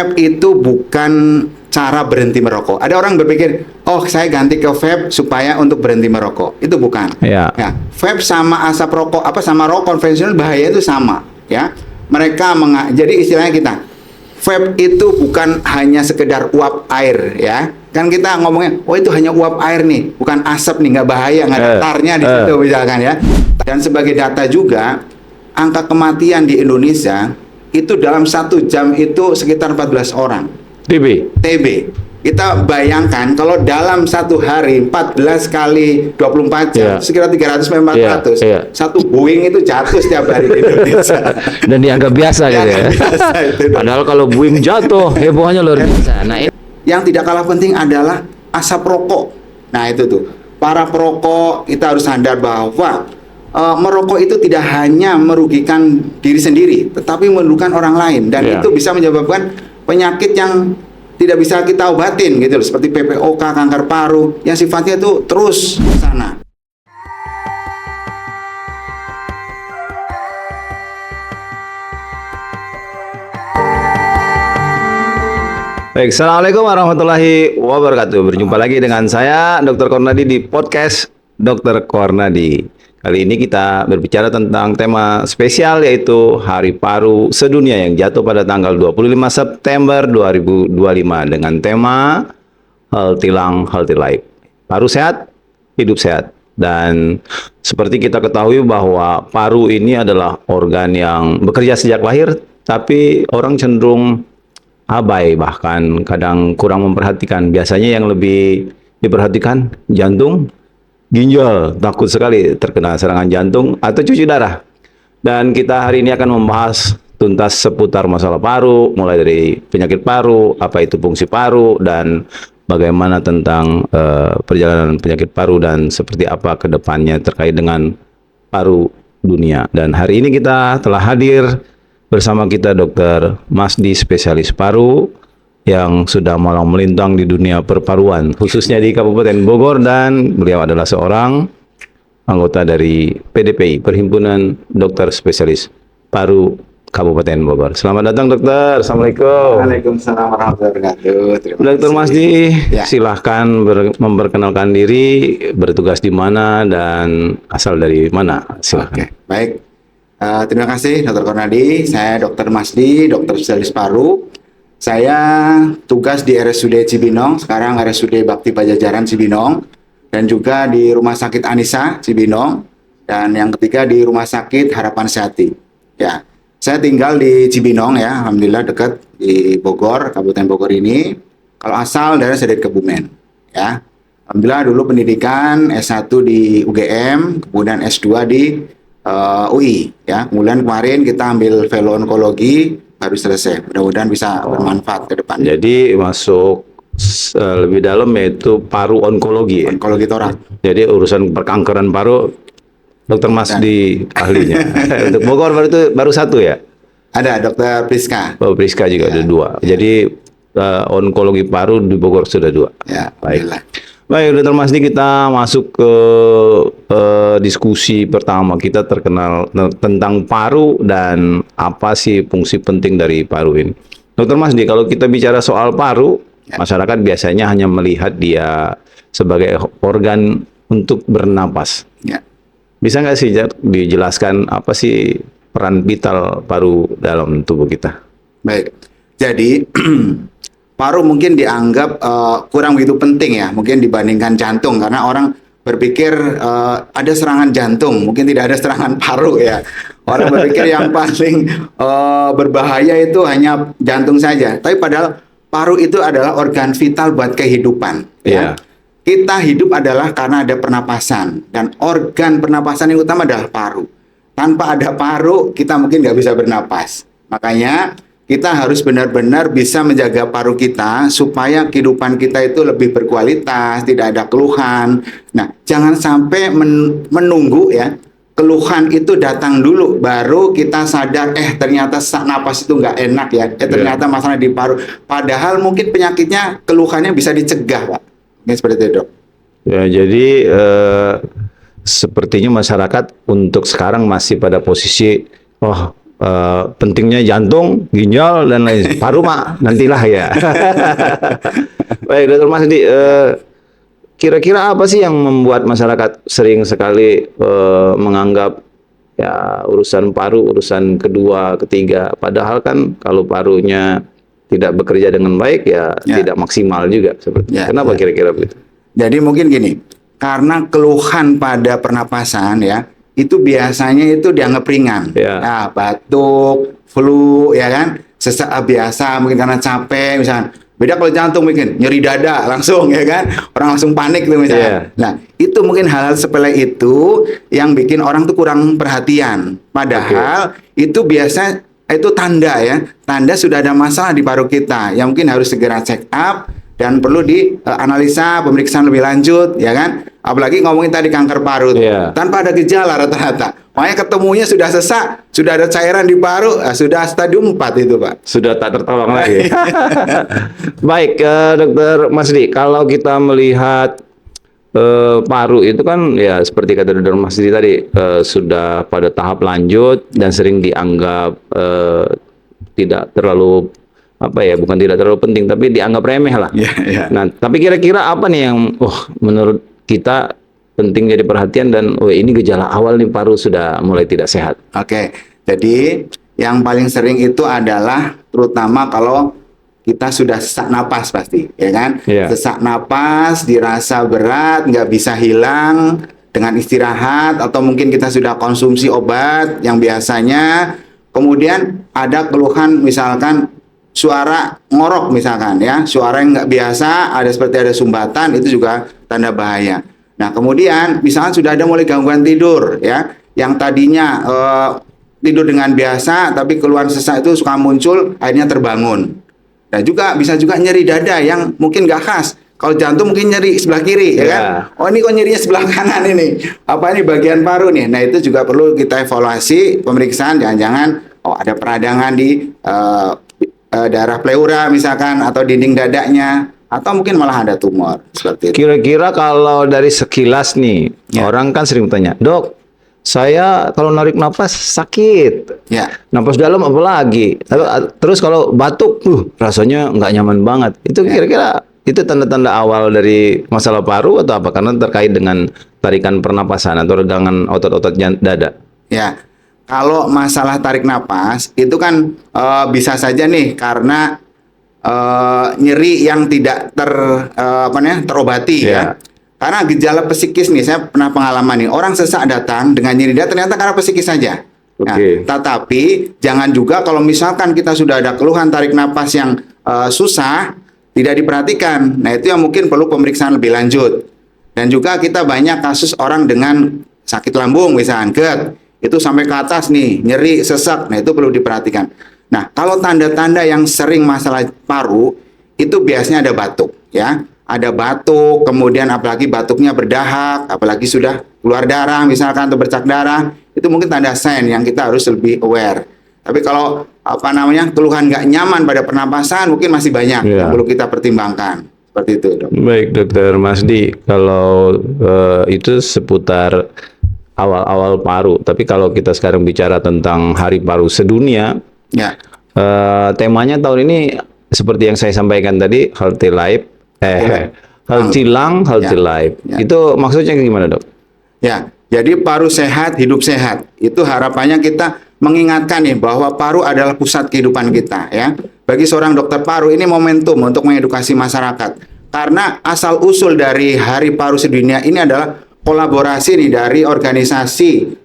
Vape itu bukan cara berhenti merokok. Ada orang berpikir, oh saya ganti ke vape supaya untuk berhenti merokok. Itu bukan. Ya. Ya, vape sama asap rokok sama rokok konvensional bahaya itu sama. Ya, mereka jadi istilahnya kita, vape itu bukan hanya sekedar uap air, ya. Kan kita ngomongnya, oh itu hanya uap air nih, bukan asap nih, nggak bahaya, nggak ada tarnya di situ misalkan ya. Dan sebagai data juga, angka kematian di Indonesia itu dalam 1 jam itu sekitar 14 orang. TB. Kita bayangkan kalau dalam 1 hari 14 kali 24 jam sekitar 300-400. Satu Boeing itu jatuh setiap hari di Indonesia. Dan dianggap biasa gitu ya. Padahal kalau Boeing jatuh hebohnya luar biasa. Nah, yang tidak kalah penting adalah asap rokok. Nah itu tuh, para perokok kita harus sadar bahwa merokok itu tidak hanya merugikan diri sendiri, tetapi merugikan orang lain, dan itu bisa menyebabkan penyakit yang tidak bisa kita obatin gitu loh, seperti PPOK, kanker paru, yang sifatnya itu terus ke sana. baik, Assalamualaikum warahmatullahi wabarakatuh. Berjumpa lagi dengan saya, Dr. Kornadi, di podcast Dr. Kornadi. Kali ini kita berbicara tentang tema spesial, yaitu Hari Paru Sedunia yang jatuh pada tanggal 25 September 2025 dengan tema Healthy Lung, Healthy Life. Paru sehat, hidup sehat. Dan seperti kita ketahui bahwa paru ini adalah organ yang bekerja sejak lahir, tapi orang cenderung abai, bahkan kadang kurang memperhatikan. Biasanya yang lebih diperhatikan jantung, ginjal, takut sekali terkena serangan jantung atau cuci darah. Dan kita hari ini akan membahas tuntas seputar masalah paru, mulai dari penyakit paru, apa itu fungsi paru, dan bagaimana tentang perjalanan penyakit paru dan seperti apa ke depannya terkait dengan paru dunia. Dan hari ini kita telah hadir bersama kita Dr. Masdi, spesialis paru yang sudah malang melintang di dunia perparuan, khususnya di Kabupaten Bogor, dan beliau adalah seorang anggota dari PDPI, Perhimpunan Dokter Spesialis Paru Kabupaten Bogor. Selamat datang, dokter. Assalamualaikum. Waalaikumsalam warahmatullahi wabarakatuh. Dokter Masdi, silahkan memperkenalkan diri, bertugas di mana, dan asal dari mana. Silahkan. Baik. Terima kasih, Dr. Kornadi. Saya Dr. Masdi, dokter spesialis paru. Saya tugas di RSUD Cibinong, sekarang RSUD Bakti Pajajaran Cibinong, dan juga di Rumah Sakit Anissa Cibinong, dan yang ketiga di Rumah Sakit Harapan Sehat. Ya, saya tinggal di Cibinong ya, alhamdulillah dekat di Bogor, Kabupaten Bogor ini. Kalau asal dari saya dari Kebumen, ya. Alhamdulillah dulu pendidikan S1 di UGM, kemudian S2 di UI, ya. Kemudian kemarin kita ambil fellow onkologi, baru selesai. Mudah-mudahan bisa bermanfaat ke depan. Jadi masuk lebih dalam, yaitu paru onkologi. Onkologi torak. Jadi urusan perkankeran paru, Dokter Masdi ahlinya. Untuk Bogor baru satu ya? Ada Dokter Priska. Oh, Priska juga ada 2. Jadi onkologi paru di Bogor sudah 2. Ya, baik. alhamdulillah. Baik, Dokter Masdi, kita masuk ke diskusi pertama kita terkenal tentang paru dan apa sih fungsi penting dari paru ini. Dokter Masdi, kalau kita bicara soal paru, masyarakat biasanya hanya melihat dia sebagai organ untuk bernapas. Ya. Bisa nggak sih dijelaskan apa sih peran vital paru dalam tubuh kita? Baik, jadi paru mungkin dianggap kurang begitu penting ya, mungkin dibandingkan jantung, karena orang berpikir ada serangan jantung, mungkin tidak ada serangan paru ya. Orang berpikir yang paling berbahaya itu hanya jantung saja, tapi padahal paru itu adalah organ vital buat kehidupan. Ya. Kita hidup adalah karena ada pernapasan, dan organ pernapasan yang utama adalah paru. Tanpa ada paru, kita mungkin nggak bisa bernapas. Makanya kita harus benar-benar bisa menjaga paru kita supaya kehidupan kita itu lebih berkualitas, tidak ada keluhan. Nah, jangan sampai menunggu ya keluhan itu datang dulu baru kita sadar ternyata napas itu nggak enak ya. Ternyata masalah di paru. Padahal mungkin penyakitnya, keluhannya bisa dicegah, Pak. Ini seperti itu, Dok. Ya, jadi sepertinya masyarakat untuk sekarang masih pada posisi pentingnya jantung, ginjal dan lain. Paru mah nantilah ya. Baik, Dokter Masdi, kira-kira apa sih yang membuat masyarakat sering sekali menganggap ya urusan paru urusan kedua, ketiga, padahal kan kalau parunya tidak bekerja dengan baik ya, tidak maksimal juga seperti. Kenapa kira-kira begitu? Jadi mungkin gini, karena keluhan pada pernapasan ya, itu biasanya itu dianggap ringan. Nah, batuk, flu, ya kan, sesak biasa, mungkin karena capek, misalnya. Beda kalau jantung mungkin nyeri dada langsung, ya kan, orang langsung panik tuh misalnya. Nah, itu mungkin hal-hal sepele itu yang bikin orang tuh kurang perhatian. Padahal itu biasa itu tanda ya, tanda sudah ada masalah di paru kita yang mungkin harus segera check up dan perlu dianalisa pemeriksaan lebih lanjut, ya kan? Apalagi ngomongin tadi kanker paru, tanpa ada gejala rata-rata. Makanya ketemunya sudah sesak, sudah ada cairan di paru, sudah stadium 4 itu, Pak. Sudah tak tertolong lagi. Baik, Dokter Masdi, kalau kita melihat paru itu kan ya seperti kata Dokter Masdi tadi sudah pada tahap lanjut dan sering dianggap tidak terlalu bukan tidak terlalu penting, tapi dianggap remeh lah. Nah, tapi kira-kira apa nih yang menurut kita penting jadi perhatian dan ini gejala awal nih paru sudah mulai tidak sehat? Oke, jadi yang paling sering itu adalah terutama kalau kita sudah sesak napas pasti, ya kan? Sesak napas, dirasa berat, nggak bisa hilang dengan istirahat, atau mungkin kita sudah konsumsi obat yang biasanya, kemudian ada keluhan misalkan suara ngorok misalkan ya, suara yang nggak biasa, ada seperti ada sumbatan, itu juga tanda bahaya. Nah, kemudian misalkan sudah ada mulai gangguan tidur ya, yang tadinya tidur dengan biasa tapi keluhan sesak itu suka muncul, akhirnya terbangun. Dan juga bisa juga nyeri dada yang mungkin nggak khas. Kalau jantung mungkin nyeri sebelah kiri, ya kan? Oh, ini kok nyerinya sebelah kanan ini? Apa ini bagian paru nih? Nah, itu juga perlu kita evaluasi pemeriksaan, jangan-jangan ada peradangan di daerah pleura misalkan, atau dinding dadanya, atau mungkin malah ada tumor seperti itu. Kira-kira kalau dari sekilas nih, orang kan sering bertanya, Dok, saya kalau narik nafas sakit, nafas dalam apa lagi? Terus kalau batuk, rasanya nggak nyaman banget. Itu kira-kira itu tanda-tanda awal dari masalah paru atau apa? Karena terkait dengan tarikan pernapasan atau regangan otot-otot dada. Ya. Kalau masalah tarik napas itu kan bisa saja nih karena nyeri yang tidak terobati ya. Karena gejala psikis nih, saya pernah pengalaman nih, orang sesak datang dengan nyeri dada ternyata karena psikis saja. Nah, tetapi jangan juga kalau misalkan kita sudah ada keluhan tarik napas yang susah, tidak diperhatikan. Nah, itu yang mungkin perlu pemeriksaan lebih lanjut. Dan juga kita banyak kasus orang dengan sakit lambung misalnya GERD, itu sampai ke atas nih, nyeri, sesak. Nah, itu perlu diperhatikan. Nah, kalau tanda-tanda yang sering masalah paru, itu biasanya ada batuk, ya. Ada batuk, kemudian apalagi batuknya berdahak, apalagi sudah keluar darah misalkan, atau bercak darah, itu mungkin tanda sign yang kita harus lebih aware. Tapi kalau keluhan nggak nyaman pada pernapasan, mungkin masih banyak yang perlu kita pertimbangkan. Seperti itu, Dok. Baik, Dokter Masdi, kalau itu seputar awal-awal paru. Tapi kalau kita sekarang bicara tentang Hari Paru Sedunia, temanya tahun ini seperti yang saya sampaikan tadi, healthy life, healthy lung, healthy life. Itu maksudnya gimana, Dok? Ya, jadi paru sehat, hidup sehat. Itu harapannya kita mengingatkan nih bahwa paru adalah pusat kehidupan kita, ya. Bagi seorang dokter paru ini momentum untuk mengedukasi masyarakat. Karena asal usul dari Hari Paru Sedunia ini adalah kolaborasi nih dari organisasi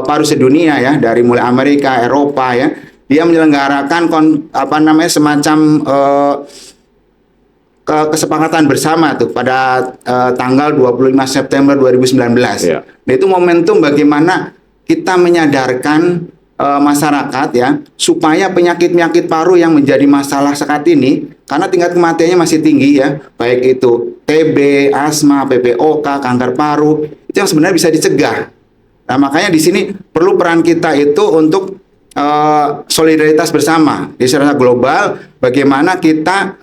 paru sedunia ya, dari mulai Amerika, Eropa ya. Dia menyelenggarakan semacam kesepakatan bersama tuh pada tanggal 25 September 2019. Nah, itu momentum bagaimana kita menyadarkan masyarakat ya, supaya penyakit-penyakit paru yang menjadi masalah saat ini, karena tingkat kematiannya masih tinggi ya, baik itu TB, asma, PPOK, kanker paru, itu yang sebenarnya bisa dicegah. Nah, makanya di sini perlu peran kita itu untuk solidaritas bersama di secara global, bagaimana kita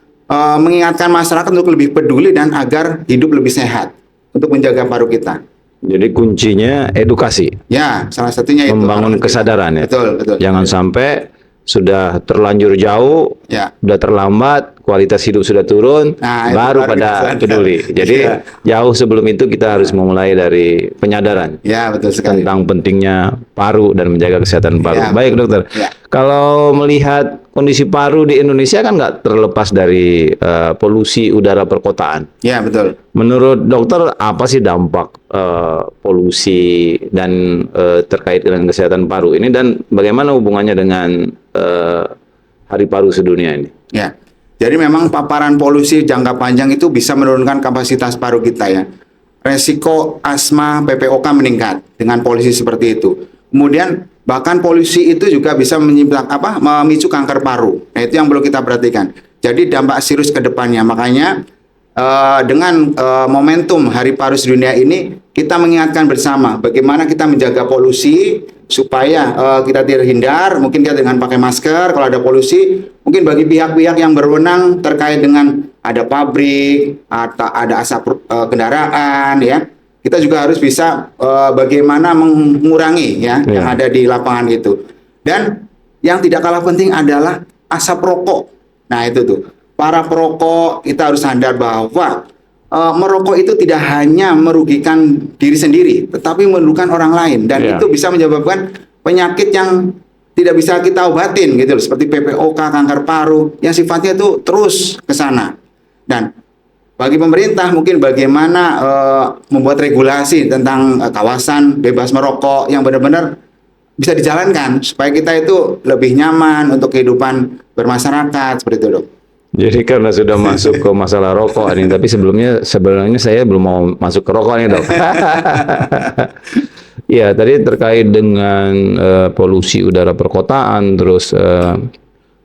mengingatkan masyarakat untuk lebih peduli dan agar hidup lebih sehat untuk menjaga paru kita. Jadi kuncinya edukasi, Ya, salah satunya itu. membangun kesadaran ya. Betul, betul. Jangan sampai sudah terlanjur jauh, Ya. sudah terlambat, kualitas hidup sudah turun, Nah, itu baru baru pada kita sadar. peduli. Jadi Iya. jauh sebelum itu kita harus memulai dari penyadaran Ya, betul sekali. tentang pentingnya paru dan menjaga kesehatan paru. Ya, Baik dokter, Ya. kalau melihat kondisi paru di Indonesia kan nggak terlepas dari polusi udara perkotaan. Ya, betul. Menurut dokter apa sih dampak polusi dan terkait dengan kesehatan paru ini dan bagaimana hubungannya dengan Hari Paru Sedunia ini? Ya. Jadi memang paparan polusi jangka panjang itu bisa menurunkan kapasitas paru kita ya. Resiko asma PPOK meningkat dengan polusi seperti itu. Kemudian bahkan polusi itu juga bisa memicu kanker paru. Nah, itu yang perlu kita perhatikan. Jadi dampak serius ke depannya. Makanya dengan momentum Hari Paru Sedunia ini kita mengingatkan bersama bagaimana kita menjaga polusi supaya kita terhindar, mungkin kita dengan pakai masker kalau ada polusi, mungkin bagi pihak-pihak yang berwenang terkait dengan ada pabrik atau ada asap kendaraan ya, kita juga harus bisa bagaimana mengurangi ya yang ada di lapangan itu. Dan yang tidak kalah penting adalah asap rokok. Nah, itu tuh. Para perokok kita harus sadar bahwa merokok itu tidak hanya merugikan diri sendiri, tetapi merugikan orang lain dan itu bisa menyebabkan penyakit yang tidak bisa kita obatin gitu loh, seperti PPOK, kanker paru yang sifatnya itu terus ke sana. Dan bagi pemerintah mungkin bagaimana membuat regulasi tentang kawasan bebas merokok yang benar-benar bisa dijalankan supaya kita itu lebih nyaman untuk kehidupan bermasyarakat seperti itu, Dok. Jadi karena sudah masuk ke masalah rokok ini, tapi sebenarnya saya belum mau masuk ke rokok nih dok. Ya tadi terkait dengan polusi udara perkotaan, terus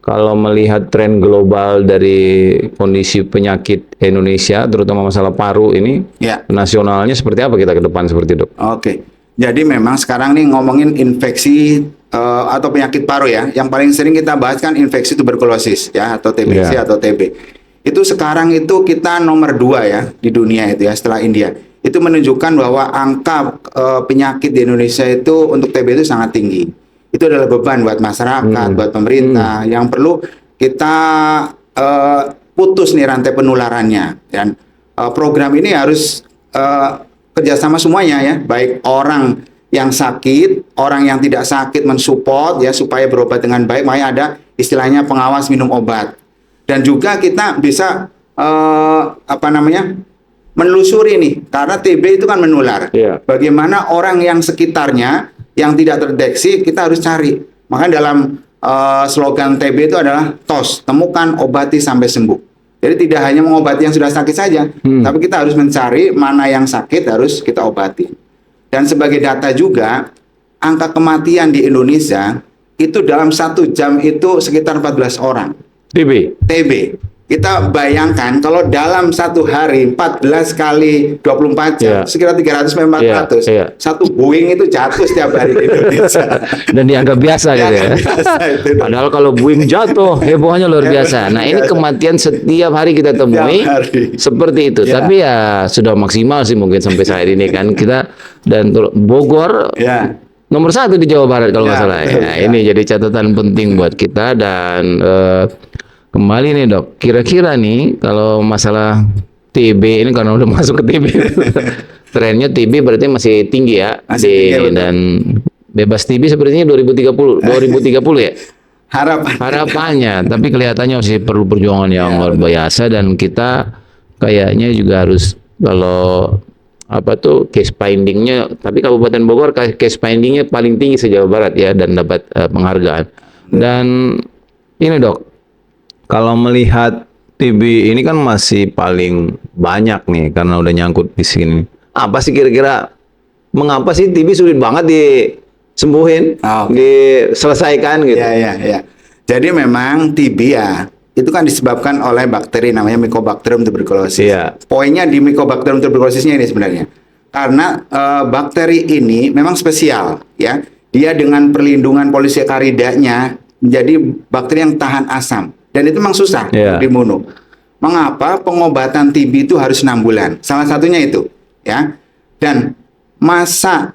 kalau melihat tren global dari kondisi penyakit Indonesia, terutama masalah paru ini, nasionalnya seperti apa kita ke depan seperti dok? Oke, jadi memang sekarang nih ngomongin infeksi atau penyakit paru ya, yang paling sering kita bahas kan infeksi tuberkulosis ya atau TBC atau TB. Itu sekarang itu kita nomor 2 ya di dunia itu ya setelah India. Itu menunjukkan bahwa angka penyakit di Indonesia itu untuk TB itu sangat tinggi. Itu adalah beban buat masyarakat, buat pemerintah yang perlu kita putus nih rantai penularannya. Dan program ini harus kerjasama semuanya ya, baik orang yang sakit, orang yang tidak sakit mensupport ya supaya berobat dengan baik. Makanya ada istilahnya pengawas minum obat. Dan juga kita bisa menelusuri nih karena TB itu kan menular. Bagaimana orang yang sekitarnya yang tidak terdeteksi kita harus cari. Makanya dalam slogan TB itu adalah TOS, temukan, obati sampai sembuh. Jadi tidak hanya mengobati yang sudah sakit saja, tapi kita harus mencari mana yang sakit harus kita obati. Dan sebagai data juga, angka kematian di Indonesia itu dalam 1 jam itu sekitar 14 orang. TB. Kita bayangkan kalau dalam 1 hari 14 kali 24 jam, sekitar 300-400. Satu Boeing itu jatuh setiap hari di Indonesia. Dan dianggap biasa gitu ya. Padahal kalau Boeing jatuh, hebohnya luar biasa. Nah ini kematian setiap hari kita temui seperti itu. Tapi ya sudah maksimal sih mungkin sampai saat ini kan kita dan Bogor nomor 1 di Jawa Barat kalau nggak salah. Ini jadi catatan penting buat kita dan kembali nih dok, kira-kira nih kalau masalah TB ini karena udah masuk ke TB, trennya TB berarti masih tinggi ya, dan bebas TB sepertinya 2030 ya. Harapannya, tapi kelihatannya masih perlu perjuangan yang luar biasa dan kita kayaknya juga harus kalau case findingnya, tapi Kabupaten Bogor case findingnya paling tinggi se-Jawa Barat ya dan dapat penghargaan. Dan ini dok, kalau melihat TB ini kan masih paling banyak nih karena udah nyangkut di sini. Apa sih kira-kira mengapa sih TB sulit banget disembuhin, diselesaikan gitu? Ya. Jadi memang TB ya itu kan disebabkan oleh bakteri namanya Mycobacterium tuberculosis. Poinnya di Mycobacterium tuberculosisnya ini sebenarnya. Karena bakteri ini memang spesial ya. Dia dengan perlindungan polisacharidanya menjadi bakteri yang tahan asam. Dan itu memang susah dibunuh. Mengapa pengobatan TB itu harus 6 bulan? Salah satunya itu, ya. Dan masa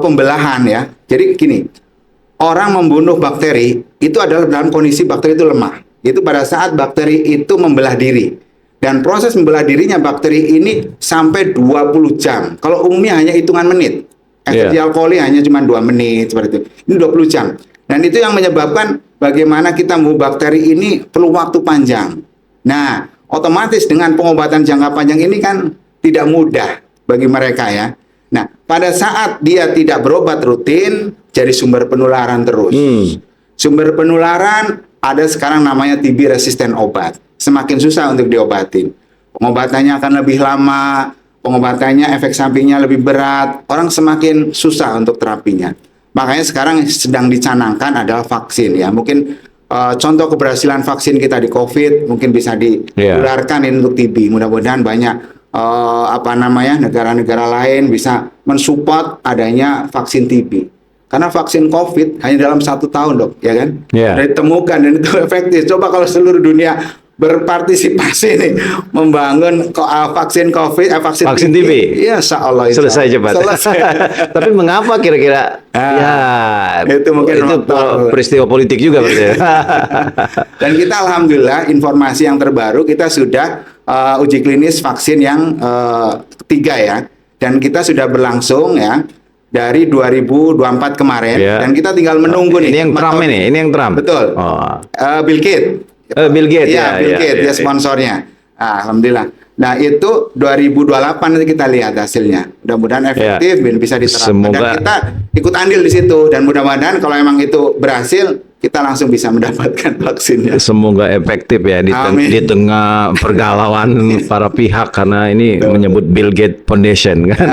pembelahan ya. Jadi gini, orang membunuh bakteri itu adalah dalam kondisi bakteri itu lemah. Itu pada saat bakteri itu membelah diri. Dan proses membelah dirinya bakteri ini sampai 20 jam. Kalau umumnya hanya hitungan menit. Esensial coli hanya cuma 2 menit seperti itu. Ini 20 jam. Dan itu yang menyebabkan bagaimana kita membunuh bakteri ini perlu waktu panjang. Nah, otomatis dengan pengobatan jangka panjang ini kan tidak mudah bagi mereka ya. Nah, pada saat dia tidak berobat rutin, jadi sumber penularan terus. Sumber penularan ada sekarang namanya TB resisten obat. Semakin susah untuk diobatin. Pengobatannya akan lebih lama, pengobatannya efek sampingnya lebih berat, orang semakin susah untuk terapinya. Makanya sekarang sedang dicanangkan adalah vaksin ya. Mungkin contoh keberhasilan vaksin kita di COVID mungkin bisa ditularkan ini untuk TB. Mudah-mudahan banyak negara-negara lain bisa mensupport adanya vaksin TB. Karena vaksin COVID hanya dalam 1 tahun dok, ya kan? Ditemukan dan itu efektif. Coba kalau seluruh dunia berpartisipasi nih membangun vaksin COVID, vaksin TB. Ya, insya Allah selesai cepat. Tapi mengapa kira-kira? Itu mungkin itu peristiwa politik juga berarti. Dan kita alhamdulillah informasi yang terbaru kita sudah uji klinis vaksin yang ketiga ya, dan kita sudah berlangsung ya dari 2024 kemarin dan kita tinggal menunggu nih. Ini yang Trump ini yang Trump. Betul. Bill Gates. Bill Gates Bill Gates dia sponsornya. Alhamdulillah. Nah, itu 2028 nanti kita lihat hasilnya. Mudah-mudahan efektif dan bisa diterapkan. Dan kita ikut andil di situ dan mudah-mudahan kalau emang itu berhasil kita langsung bisa mendapatkan vaksinnya. Semoga efektif ya di tengah pergalauan para pihak karena ini menyebut Bill Gates Foundation kan.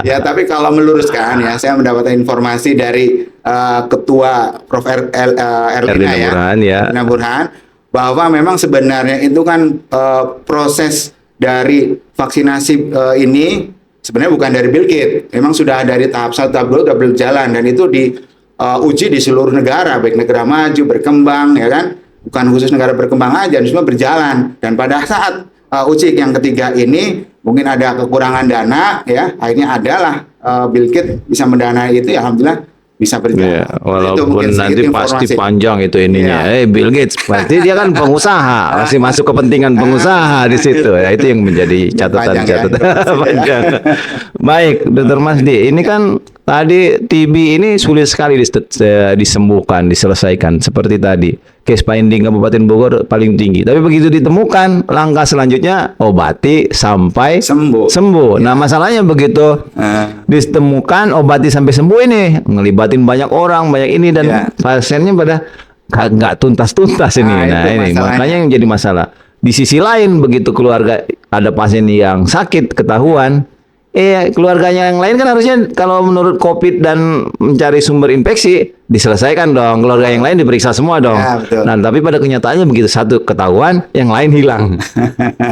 Ya, tapi kalau meluruskan ya, saya mendapatkan informasi dari Ketua Prof. Erlina Burhan bahwa memang sebenarnya itu kan proses dari vaksinasi ini sebenarnya bukan dari Bill Gates. Memang sudah dari tahap 1, tahap 2 sudah berjalan dan itu uji di seluruh negara, baik negara maju, berkembang, ya kan? Bukan khusus negara berkembang aja, semua berjalan. Dan pada saat uji yang ketiga ini, mungkin ada kekurangan dana, ya, akhirnya adalah Bill Gates bisa mendanai itu, ya alhamdulillah bisa berjalan. Walaupun nanti pasti panjang itu ininya. Bill Gates, berarti dia kan pengusaha, masih masuk kepentingan pengusaha di situ. Ya, itu yang menjadi catatan. Panjang. Baik, Dr. Masdi, ini kan tadi TB ini sulit sekali disembuhkan, diselesaikan. Seperti tadi, case finding Kabupaten Bogor paling tinggi. Tapi begitu ditemukan, langkah selanjutnya obati sampai sembuh. Nah, masalahnya begitu ditemukan, obati sampai sembuh ini, ngelibatin banyak orang, banyak ini, dan pasiennya pada nggak tuntas-tuntas ini. Nah, ini makanya yang jadi masalah. Di sisi lain, begitu keluarga ada pasien yang sakit, ketahuan, keluarganya yang lain kan harusnya kalau menurut COVID dan mencari sumber infeksi diselesaikan dong, keluarga yang lain diperiksa semua dong. Nah, tapi pada kenyataannya begitu satu ketahuan, yang lain hilang.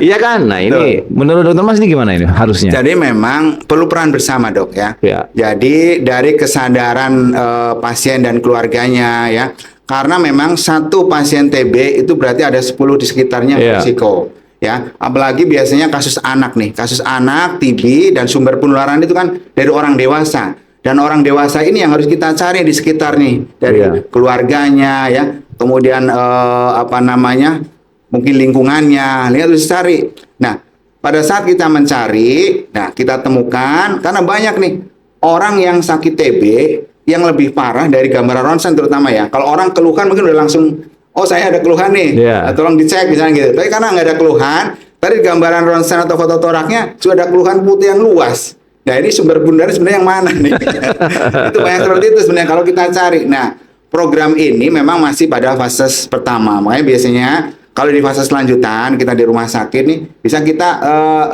Iya kan? Nah, ini menurut Dokter Mas ini gimana ini harusnya? Jadi memang perlu peran bersama dok ya. Jadi dari kesadaran pasien dan keluarganya ya, karena memang satu pasien TB itu berarti ada 10 di sekitarnya berisiko. Ya, apalagi biasanya kasus anak nih, kasus anak, TB dan sumber penularan itu kan dari orang dewasa. Dan orang dewasa ini yang harus kita cari di sekitar nih, dari keluarganya ya, kemudian mungkin lingkungannya, lihat harus cari. Nah, pada saat kita mencari, nah kita temukan karena banyak nih orang yang sakit TB yang lebih parah dari gambaran ronsen terutama ya. Kalau orang keluhan mungkin udah langsung saya ada keluhan nih, tolong dicek misalnya gitu. Tapi karena nggak ada keluhan, tadi gambaran ronsen atau foto toraknya sudah ada keluhan putih yang luas. Nah, ini sumber bundarnya sebenarnya yang mana nih? Itu banyak seperti itu sebenarnya kalau kita cari. Nah, program ini memang masih pada fase pertama. Makanya biasanya kalau di fase selanjutan kita di rumah sakit nih bisa kita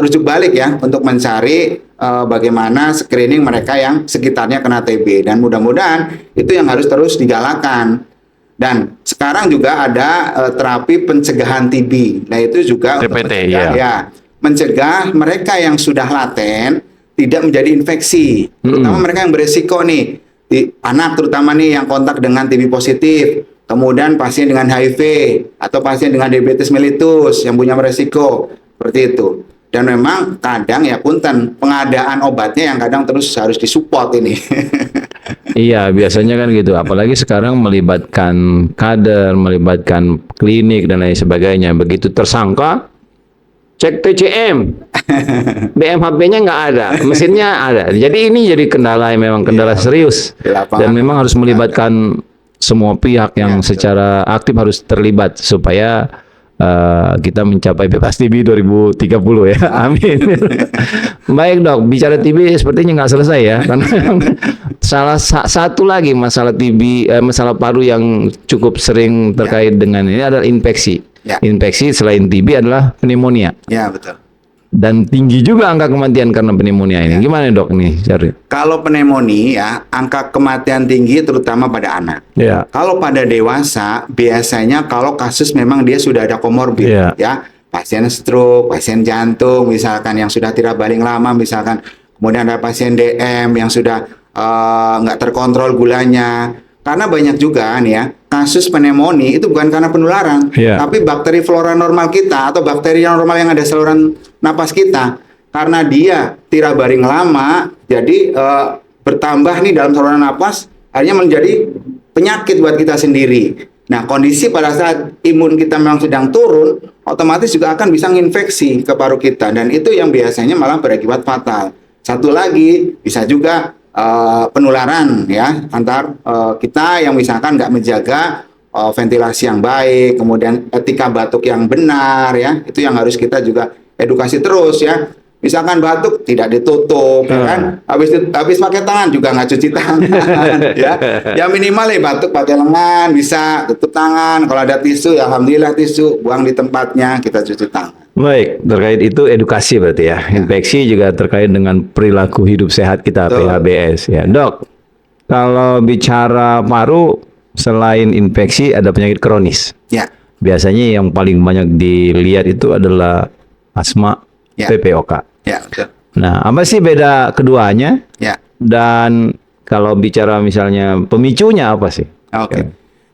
rujuk balik ya untuk mencari bagaimana screening mereka yang sekitarnya kena TB, dan mudah-mudahan itu yang harus terus digalakan. Dan sekarang juga ada terapi pencegahan TB. Nah, itu juga TPT, mencegah mereka yang sudah laten tidak menjadi infeksi. Terutama mereka yang beresiko nih, anak terutama nih yang kontak dengan TB positif, kemudian pasien dengan HIV atau pasien dengan diabetes mellitus yang punya beresiko seperti itu. Dan memang kadang ya punten pengadaan obatnya yang kadang terus harus disupport ini. Iya, biasanya kan gitu. Apalagi sekarang melibatkan kader, melibatkan klinik dan lain sebagainya. Begitu tersangka, cek TCM, BMHP-nya nggak ada, mesinnya ada. Jadi ini jadi kendala yang memang kendala serius. Di lapangan. Dan memang harus melibatkan semua pihak yang secara aktif harus terlibat supaya kita mencapai bebas TB 2030 ya. Amin. Baik dok, bicara TB sepertinya nggak selesai ya, karena satu lagi masalah TB, masalah paru yang cukup sering terkait dengan ini adalah infeksi. Ya. Infeksi selain TB adalah pneumonia. Ya, betul. Dan tinggi juga angka kematian karena pneumonia ini. Gimana dok nih, Syarif? Kalau pneumonia ya, angka kematian tinggi terutama pada anak. Ya. Kalau pada dewasa, biasanya kalau kasus memang dia sudah ada komorbid, Iya. ya, pasien stroke, pasien jantung, misalkan yang sudah tidak baling lama, misalkan, kemudian ada pasien DM yang sudah nggak terkontrol gulanya. Karena banyak juga nih ya, kasus pneumonia itu bukan karena penularan, Iya. tapi bakteri flora normal kita atau bakteri normal yang ada saluran napas kita. Karena dia tidak baring lama, jadi bertambah nih dalam saluran napas, akhirnya menjadi penyakit buat kita sendiri. Nah, kondisi pada saat imun kita memang sedang turun, otomatis juga akan bisa menginfeksi ke paru kita, dan itu yang biasanya malah berakibat fatal. Satu lagi, bisa juga penularan ya antar kita yang misalkan nggak menjaga ventilasi yang baik, kemudian etika batuk yang benar ya, itu yang harus kita juga edukasi terus ya. Misalkan batuk tidak ditutup, ya kan? Habis pakai tangan juga nggak cuci tangan, ya. Ya minimal ya batuk pakai lengan bisa tutup tangan. Kalau ada tisu, ya alhamdulillah tisu, buang di tempatnya, kita cuci tangan. Baik, terkait itu edukasi berarti ya. Infeksi juga terkait dengan perilaku hidup sehat kita, Betul. PHBS ya. Dok, kalau bicara paru, selain infeksi ada penyakit kronis. Ya, Biasanya yang paling banyak dilihat itu adalah asma, Ya. PPOK. ya, betul. Nah, apa sih beda keduanya? Ya. Dan kalau bicara misalnya pemicunya apa sih? Oke.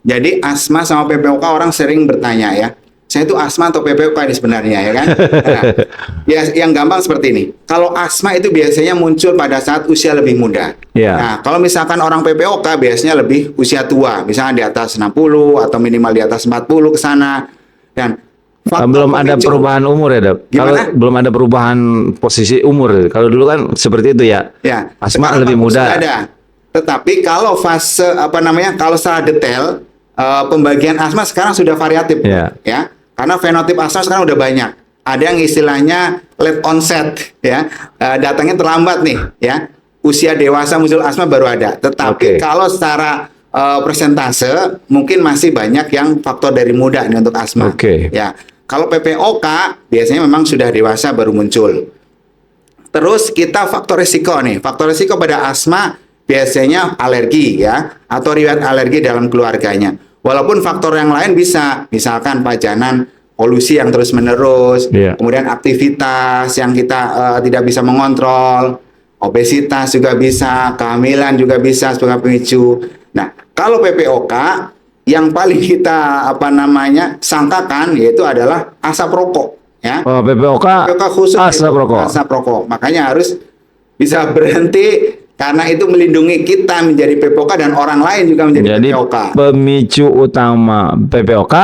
Jadi asma sama PPOK orang sering bertanya ya. Saya itu asma atau PPOK ini sebenarnya ya kan? Nah, ya yang gampang seperti ini. Kalau asma itu biasanya muncul pada saat usia lebih muda. Ya. Nah, kalau misalkan orang PPOK biasanya lebih usia tua, misalnya di atas 60 atau minimal di atas 40 ke sana. Dan faktor Belum ada pemicu- perubahan umur ya, Dok? Kalau Gimana? belum ada perubahan posisi umur. Kalau dulu kan seperti itu ya. Ya, Asma sekarang lebih sudah muda. ada. Tetapi kalau fase kalau secara detail pembagian asma sekarang sudah variatif, Ya. ya. Karena fenotip asma sekarang udah banyak. Ada yang istilahnya late onset, ya. Datangnya terlambat nih, ya. Usia dewasa muncul asma baru ada. Oke. Tetapi kalau secara persentase mungkin masih banyak yang faktor dari muda nih untuk asma. Oke. Ya. Kalau PPOK biasanya memang sudah dewasa baru muncul. Terus kita faktor risiko nih. Faktor risiko pada asma biasanya alergi ya, atau riwayat alergi dalam keluarganya. Walaupun faktor yang lain bisa, misalkan pajanan, polusi yang terus-menerus, Iya. kemudian aktivitas yang kita tidak bisa mengontrol, obesitas juga bisa, kehamilan juga bisa sebagai pemicu. Nah, kalau PPOK yang paling kita sangkakan yaitu adalah asap rokok ya. Oh, PPOK, PPOK khusus asap itu, rokok. asap rokok. Makanya harus bisa berhenti karena itu melindungi kita menjadi PPOK dan orang lain juga menjadi Jadi PPOK. pemicu utama PPOK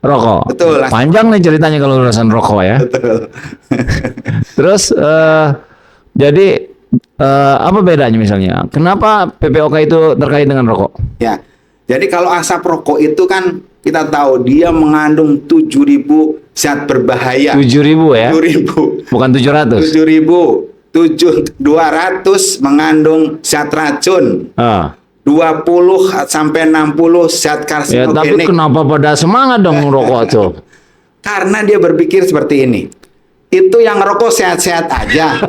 rokok. Betul. Panjang nih ceritanya kalau urusan rokok ya. Betul. Terus jadi apa bedanya misalnya? Kenapa PPOK itu terkait dengan rokok? Ya. Jadi kalau asap rokok itu kan kita tahu dia mengandung 7.000 zat berbahaya. 7.000 ya? 7.000. Bukan 700. 7.000. 200 mengandung zat racun. Ah. 20 sampai 60 zat Ya, tapi karsinogenik. kenapa pada semangat dong rokok tuh? Karena dia berpikir seperti ini. Itu yang rokok sehat-sehat aja.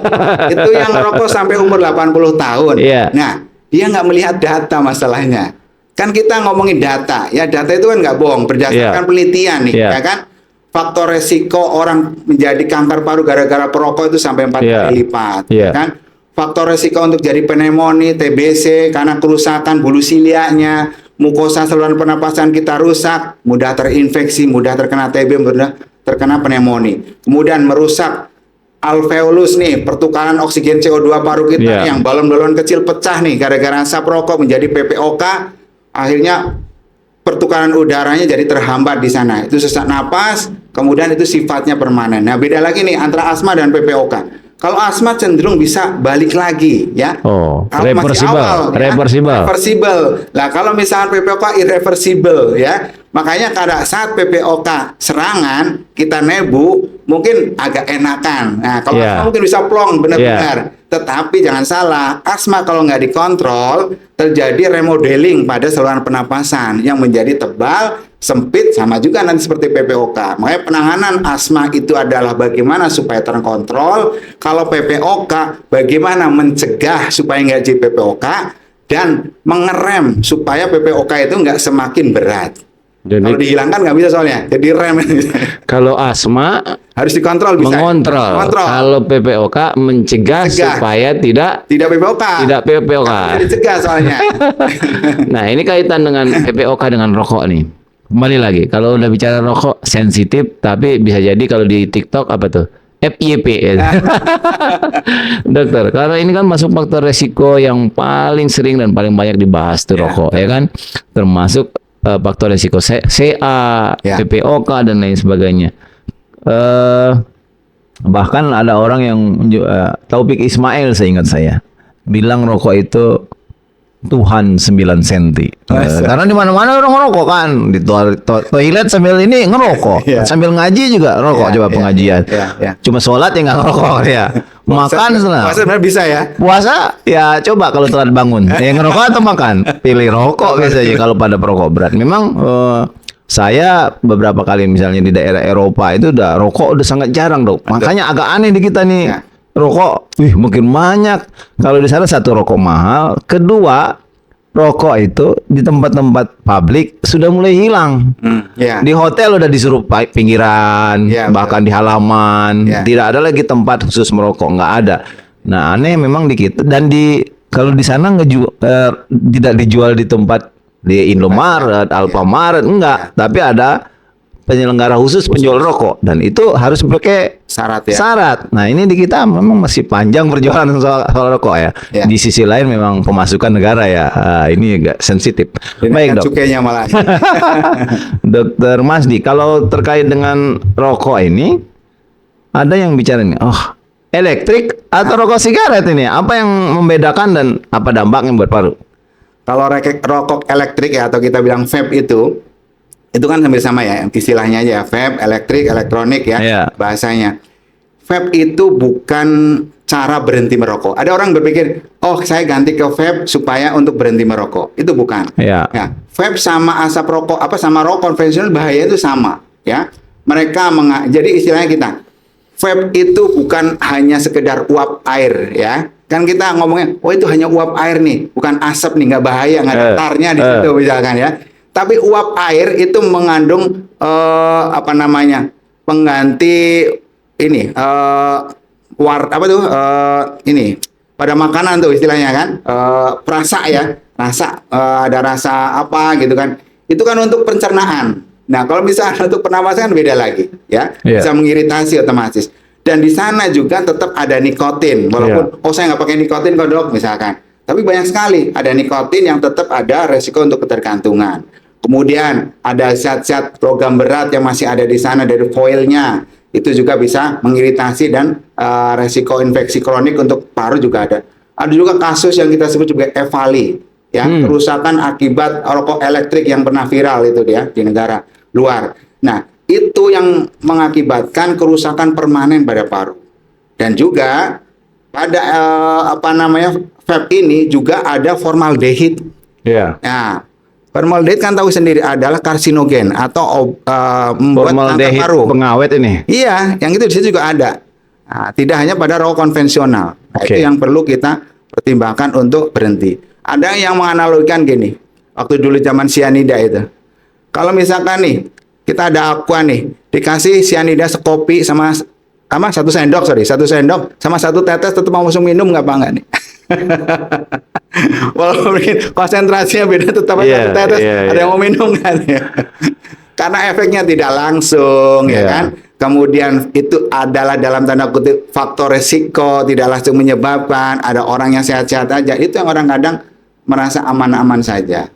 Itu yang rokok sampai umur 80 tahun. Iya. Nah, dia nggak melihat data masalahnya. Kan kita ngomongin data. Ya, data itu kan nggak bohong. Berdasarkan Iya. penelitian nih. Iya. Ya kan? Faktor resiko orang menjadi kanker paru gara-gara perokok itu sampai 4 Iya. kali lipat. Iya. Ya kan? Faktor resiko untuk jadi pneumonia, TBC, karena kerusakan bulu silianya, mukosa saluran pernapasan kita rusak, mudah terinfeksi, mudah terkena TB, mudah terkena pneumonia. Kemudian merusak alveolus nih, pertukaran oksigen CO2 paru kita Iya. yang balon-balon kecil pecah nih gara-gara asap rokok menjadi PPOK, akhirnya pertukaran udaranya jadi terhambat di sana. Itu sesak napas, kemudian itu sifatnya permanen. Nah, beda lagi nih antara asma dan PPOK. Kalau asma cenderung bisa balik lagi, ya. Oh, Kalau masih reversible, awal, ya, reversible. reversible. Lah kalau misalnya PPOK irreversible, ya. Makanya pada saat PPOK serangan kita nebu mungkin agak enakan. Nah, kalau Yeah. asma mungkin bisa plong benar-benar. Tetapi jangan salah, asma kalau nggak dikontrol terjadi remodeling pada saluran pernapasan yang menjadi tebal, sempit, sama juga nanti seperti PPOK. Makanya penanganan asma itu adalah bagaimana supaya terkontrol. Kalau PPOK, bagaimana mencegah supaya nggak jadi PPOK dan mengerem supaya PPOK itu nggak semakin berat. Kalau Jadi dihilangkan nggak bisa soalnya, jadi rem. kalau asma Harus dikontrol bisa. mengontrol, Kontrol. kalau PPOK mencegah Cegah. supaya tidak Tidak PPOK. PPOK. Harus dicegah soalnya. Nah, ini kaitan dengan PPOK dengan rokok nih. Kembali lagi, kalau udah bicara rokok sensitif, tapi bisa jadi kalau di TikTok apa tuh? FYP ya. Dokter, karena ini kan masuk faktor resiko yang paling sering dan paling banyak dibahas tuh Ya, rokok, ya kan? Termasuk faktor resiko CA, Ya. PPOK dan lain sebagainya. Bahkan ada orang yang Taufik Ismail seingat saya bilang rokok itu Tuhan 9 senti. Masa? Karena di mana-mana orang ngerokok kan, di toilet sambil ini ngerokok, Iya. sambil ngaji juga rokok, Iya, coba iya, pengajian. iya, iya. Cuma sholat yang nggak ngerokok ya. Makan setelah Puasa sebenarnya bisa ya. puasa ya coba kalau telat bangun, ngerokok atau makan, pilih rokok biasanya kalau pada perokok berat. Memang saya beberapa kali misalnya di daerah Eropa itu udah rokok udah sangat jarang dok. Makanya agak aneh di kita nih. Ya. Rokok, makin banyak. Kalau di sana satu rokok mahal, kedua rokok itu di tempat-tempat publik sudah mulai hilang. Ya. Di hotel udah disuruh pinggiran, Ya, bahkan di halaman, Ya. tidak ada lagi tempat khusus merokok, nggak ada. Nah aneh memang di kita dan kalau di sana tidak dijual di tempat di Indomaret, Alfamaret, enggak, tapi ada penyelenggara khusus penjual rokok dan itu harus pakai Syarat ya. syarat. Nah ini di kita memang masih panjang perjuangan soal rokok ya. Ya. Di sisi lain memang pemasukan negara ya. Ini agak sensitif. Baik Dinaikkan dok. cukainya malah. Dokter Masdi, kalau terkait dengan rokok ini ada yang bicara nih, elektrik atau rokok sigaret ini, apa yang membedakan dan apa dampaknya buat paru? Kalau rokok elektrik ya atau kita bilang vape itu kan hampir sama ya istilahnya aja, vape, elektrik, elektronik ya Iya. bahasanya. Vape itu bukan cara berhenti merokok. Ada orang berpikir, saya ganti ke vape supaya untuk berhenti merokok. Itu bukan. Iya. Ya, vape sama asap rokok sama rokok konvensional bahaya itu sama ya. Mereka jadi istilahnya kita vape itu bukan hanya sekedar uap air ya. Kan kita ngomongnya, itu hanya uap air nih, bukan asap nih, nggak bahaya, nggak ada tarnya di situ misalkan ya. Tapi uap air itu mengandung pengganti ini ini pada makanan tuh istilahnya kan, rasa ya, ada rasa apa gitu kan. Itu kan untuk pencernaan. Nah, kalau misalnya untuk pernapasan kan beda lagi ya, Iya. bisa mengiritasi otomatis. Dan di sana juga tetap ada nikotin, walaupun saya nggak pakai nikotin kok dok misalkan. Tapi banyak sekali ada nikotin yang tetap ada resiko untuk ketergantungan. Kemudian ada zat-zat logam berat yang masih ada di sana dari foilnya. Itu juga bisa mengiritasi dan resiko infeksi kronik untuk paru juga ada. Ada juga kasus yang kita sebut juga EVALI, ya, kerusakan akibat rokok elektrik yang pernah viral itu dia di negara luar. Nah, itu yang mengakibatkan kerusakan permanen pada paru. Dan juga pada vape ini juga ada formaldehid. Iya. Nah, formaldehid kan tahu sendiri adalah karsinogen atau membuat kanker Formaldehid paru. pengawet ini. Iya, yang itu di situ juga ada. Nah, tidak hanya pada rokok konvensional. Nah, Oke. itu yang perlu kita pertimbangkan untuk berhenti. Ada yang menganalogikan gini, waktu dulu zaman sianida itu. Kalau misalkan nih, kita ada aqua nih, dikasih sianida sekopi sama satu sendok sama satu tetes, tetap mau langsung minum nggak nih? Walaupun konsentrasinya beda, tetap Iya, satu tetes, iya, ada iya. yang mau minum kan ya. Karena efeknya tidak langsung, ya Iya. kan? Kemudian itu adalah dalam tanda kutip faktor resiko, tidak langsung menyebabkan ada orang yang sehat-sehat aja. Itu yang orang kadang merasa aman-aman saja.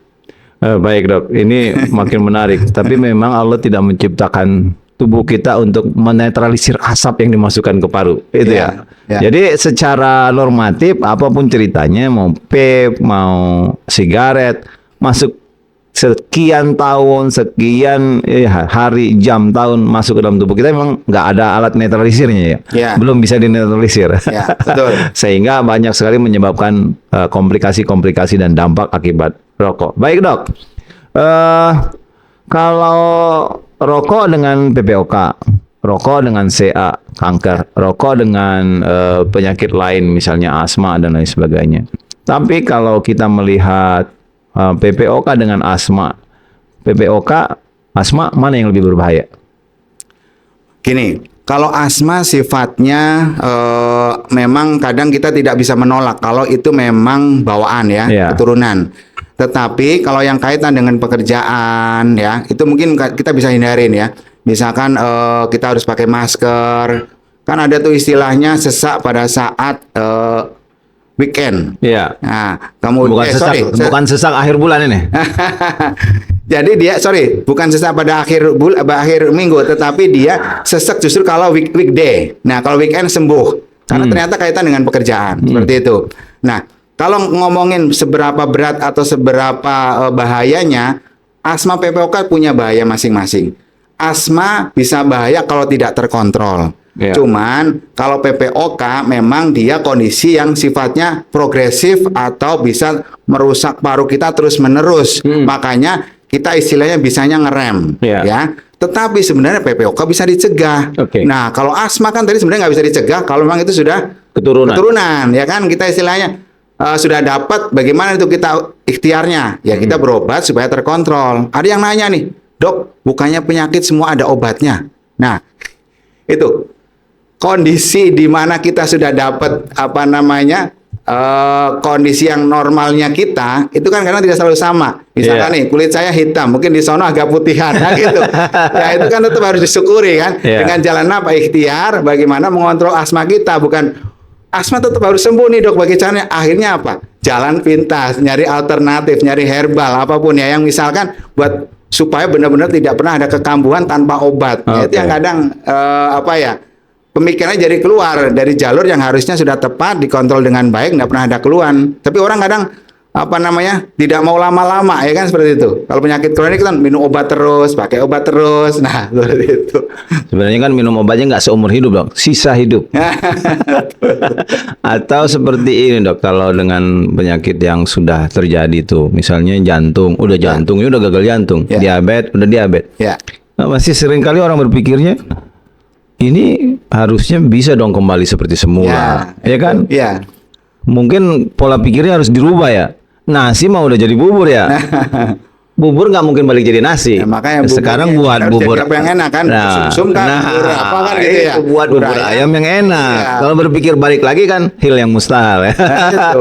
Baik dok, ini makin menarik. Tapi memang Allah tidak menciptakan tubuh kita untuk menetralisir asap yang dimasukkan ke paru, itu ya. Ya. Jadi secara normatif apapun ceritanya, mau vape, mau sigaret, masuk sekian tahun, sekian hari, jam, tahun masuk ke dalam tubuh kita memang nggak ada alat netralisirnya ya. Ya. Belum bisa dinetralisir. Ya, betul. Sehingga banyak sekali menyebabkan komplikasi-komplikasi dan dampak akibat rokok. Baik dok, kalau rokok dengan PPOK, rokok dengan CA, kanker, rokok dengan penyakit lain misalnya asma dan lain sebagainya. Tapi kalau kita melihat PPOK dengan asma, PPOK, asma mana yang lebih berbahaya? Gini, kalau asma sifatnya memang kadang kita tidak bisa menolak kalau itu memang bawaan ya, Iya. keturunan. Tetapi kalau yang kaitan dengan pekerjaan ya, itu mungkin kita bisa hindarin ya. Misalkan kita harus pakai masker. Kan ada tuh istilahnya sesak pada saat weekend. Iya. Nah, kemudian Bukan sesak akhir bulan ini. Jadi dia bukan sesak pada akhir minggu, tetapi dia sesak justru kalau weekday. Nah, kalau weekend sembuh. Karena ternyata kaitan dengan pekerjaan, seperti itu. Nah, kalau ngomongin seberapa berat atau seberapa bahayanya, asma PPOK punya bahaya masing-masing. Asma bisa bahaya kalau tidak terkontrol. Iya. Cuman kalau PPOK memang dia kondisi yang sifatnya progresif atau bisa merusak paru kita terus-menerus. Makanya kita istilahnya bisanya ngerem, Iya. ya. Tetapi sebenarnya PPOK bisa dicegah. Oke. Nah, kalau asma kan tadi sebenarnya nggak bisa dicegah kalau memang itu sudah keturunan, ya kan? Kita istilahnya sudah dapat, bagaimana itu kita ikhtiarnya? Ya kita berobat supaya terkontrol. Ada yang nanya nih, dok, bukannya penyakit semua ada obatnya? Nah, itu kondisi di mana kita sudah dapat kondisi yang normalnya kita itu kan kadang tidak selalu sama. Misalkan nih kulit saya hitam, mungkin di sono agak putihan, nah gitu. Ya itu kan tetap harus disyukuri kan. Dengan jalan apa ikhtiar, bagaimana mengontrol asma kita, bukan asma tetap harus sembuh nih dok. Bagi caranya akhirnya apa? Jalan pintas, nyari alternatif, nyari herbal apapun ya yang misalkan buat supaya benar-benar tidak pernah ada kekambuhan tanpa obat. Ya, itu yang kadang pemikirannya jadi keluar dari jalur yang harusnya sudah tepat, dikontrol dengan baik, nggak pernah ada keluhan. Tapi orang kadang tidak mau lama-lama, ya kan seperti itu. Kalau penyakit kronik kan minum obat terus, pakai obat terus, nah seperti itu. Sebenarnya kan minum obatnya nggak seumur hidup dok, sisa hidup. Atau seperti ini dok, kalau dengan penyakit yang sudah terjadi tuh, misalnya jantung, jantungnya udah gagal jantung, diabetes, udah diabetes. Ya. Nah, masih sering kali orang berpikirnya, ini harusnya bisa dong kembali seperti semula, ya kan? Iya. Mungkin pola pikirnya harus dirubah ya. Nasi mah udah jadi bubur ya. Bubur nggak mungkin balik jadi nasi. Nah, makanya sekarang buat harus bubur jadi apa yang enak kan? Sum-sum kan, bubur apa kan gitu ya. Itu buat bubur ayam yang enak. Iya. Kalau berpikir balik lagi kan hil yang mustahil ya. Nah, itu.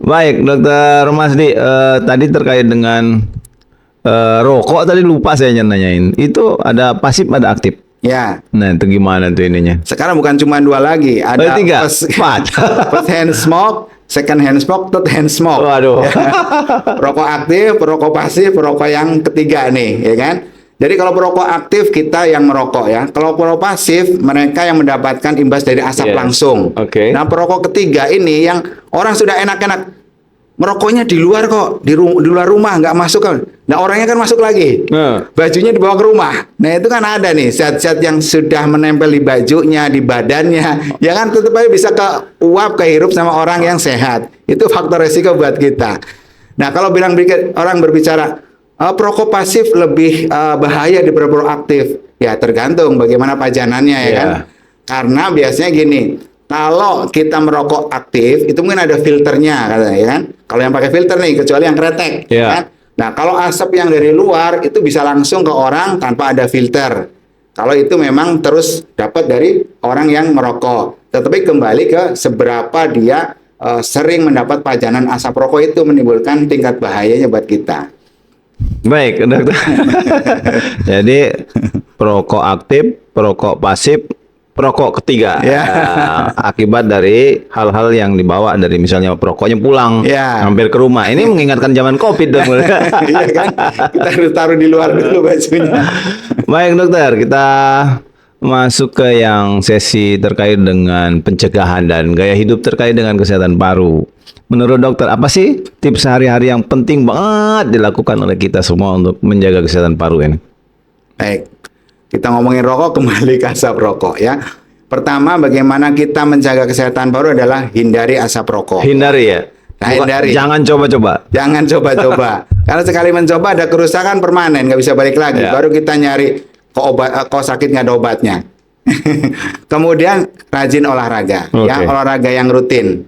Baik, Dokter Masdi, tadi terkait dengan rokok tadi lupa saya nanyain. Itu ada pasif ada aktif. Ya. Nah, itu gimana tuh ininya? Sekarang bukan cuma 2 lagi, ada 3, 4. first hand smoke, second hand smoke, third hand smoke. Waduh. Rokok aktif, rokok pasif, rokok yang ketiga nih, ya kan? Jadi kalau perokok aktif kita yang merokok ya. Kalau perokok pasif mereka yang mendapatkan imbas dari asap langsung. Oke. Nah, perokok ketiga ini yang orang sudah enak-enak merokoknya di luar kok, di luar rumah nggak masuk kan. Nah, orangnya kan masuk lagi. Bajunya dibawa ke rumah. Nah, itu kan ada nih zat-zat yang sudah menempel di bajunya, di badannya. Ya kan tetap aja bisa kehirup sama orang yang sehat. Itu faktor resiko buat kita. Nah, kalau orang berbicara perokok pasif lebih bahaya daripada perokok aktif. Ya, tergantung bagaimana pajanannya ya kan. Karena biasanya gini, kalau kita merokok aktif, itu mungkin ada filternya, katanya, ya kan? Kalau yang pakai filter nih, kecuali yang kretek, kan? Nah, kalau asap yang dari luar itu bisa langsung ke orang tanpa ada filter. Kalau itu memang terus dapat dari orang yang merokok. Tetapi kembali ke seberapa dia sering mendapat pajanan asap rokok itu menimbulkan tingkat bahayanya buat kita. Baik, dokter. Jadi perokok aktif, perokok pasif, perokok ketiga. Ya. Akibat dari hal-hal yang dibawa dari misalnya perokoknya pulang, Ya. hampir ke rumah. Ini mengingatkan zaman COVID dong. Iya kan? Kita harus taruh di luar dulu bajunya. Baik dokter, kita masuk ke yang sesi terkait dengan pencegahan dan gaya hidup terkait dengan kesehatan paru. Menurut dokter, apa sih tips sehari-hari yang penting banget dilakukan oleh kita semua untuk menjaga kesehatan paru ini? Baik, kita ngomongin rokok, kembali ke asap rokok ya. Pertama, bagaimana kita menjaga kesehatan paru adalah hindari asap rokok. Hindari ya? Nah, hindari. Jangan coba-coba. Jangan coba-coba. Karena sekali mencoba ada kerusakan permanen, nggak bisa balik lagi. Ya. Baru kita nyari kok sakit nggak ada obatnya. Kemudian rajin olahraga, ya, olahraga yang rutin.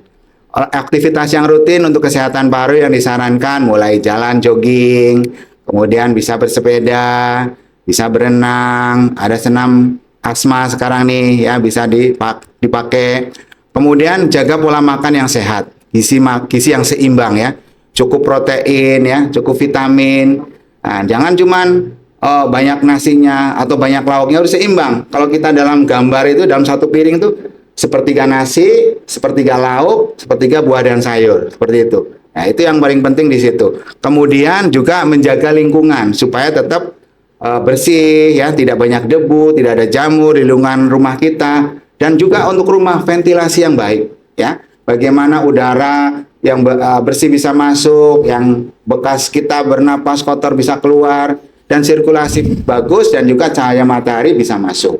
Aktivitas yang rutin untuk kesehatan paru yang disarankan mulai jalan, jogging, kemudian bisa bersepeda, bisa berenang, ada senam asma sekarang nih ya bisa dipakai. Kemudian jaga pola makan yang sehat, gizi yang seimbang ya, cukup protein ya, cukup vitamin. Nah, jangan cuman banyak nasinya atau banyak lauknya, harus seimbang. Kalau kita dalam gambar itu dalam satu piring tuh sepertiga nasi, sepertiga lauk, sepertiga buah dan sayur, seperti itu. Nah, itu yang paling penting di situ. Kemudian juga menjaga lingkungan supaya tetap bersih, ya, tidak banyak debu, tidak ada jamur di lingkungan rumah kita, dan juga untuk rumah ventilasi yang baik, ya. Bagaimana udara yang bersih bisa masuk, yang bekas kita bernapas kotor bisa keluar, dan sirkulasi bagus dan juga cahaya matahari bisa masuk.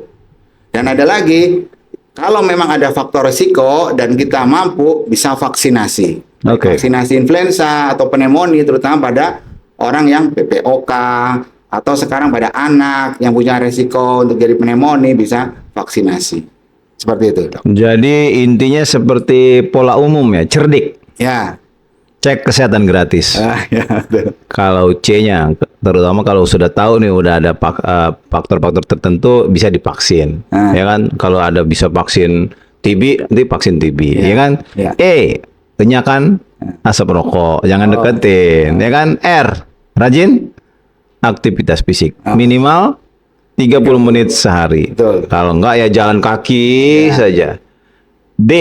Dan ada lagi, kalau memang ada faktor risiko dan kita mampu, bisa vaksinasi. Vaksinasi influenza atau pneumonia, terutama pada orang yang PPOK, atau sekarang pada anak yang punya risiko untuk jadi pneumonia, bisa vaksinasi. Seperti itu, Dok. Jadi intinya seperti pola umum ya, cerdik. Ya. Cek kesehatan gratis. Ya, betul. Kalau C-nya, terutama kalau sudah tahu nih udah ada faktor-faktor tertentu bisa divaksin, ya kan? Kalau ada bisa vaksin TB, nanti vaksin TB, ya kan? Ya. E, kenyakan asap rokok, jangan deketin, ya kan? R, rajin aktivitas fisik, minimal 30 menit sehari. Betul. Kalau enggak ya jalan kaki saja. D,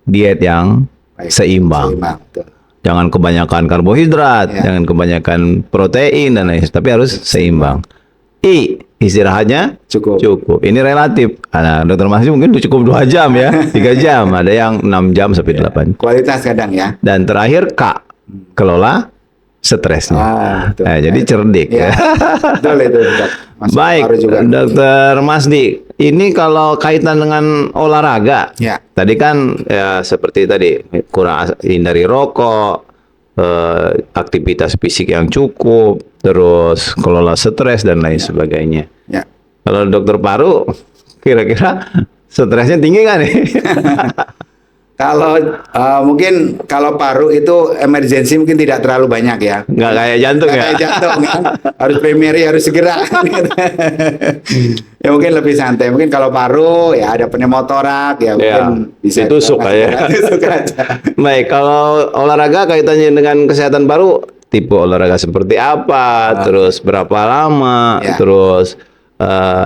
diet yang seimbang. Betul. Jangan kebanyakan karbohidrat, jangan kebanyakan protein dan lain, tapi harus seimbang. I, istirahatnya cukup. Ini relatif. Nah, dokter Masih mungkin cukup 2 jam ya, 3 jam. Ada yang 6 jam sampai 8. Kualitas kadang ya. Dan terakhir K, kelola stresnya. Nah, jadi cerdik ya. Betul itu. Baik, Dokter Masdi. Ini kalau kaitan dengan olahraga, tadi kan ya seperti tadi kurang hindari rokok, aktivitas fisik yang cukup, terus kelola stres dan lain sebagainya. Ya. Kalau dokter paru, kira-kira stresnya tinggi kan nih? Kalau mungkin kalau paru itu emergensi mungkin tidak terlalu banyak ya. Nggak kayak jantung ya? Kayak jantung kan. Harus primary, harus segera. Ya mungkin lebih santai. Mungkin kalau paru ya ada pneumotorak ya mungkin bisa ditusuk aja. Baik, kalau olahraga kaitannya dengan kesehatan paru, tipe olahraga seperti apa, terus berapa lama, terus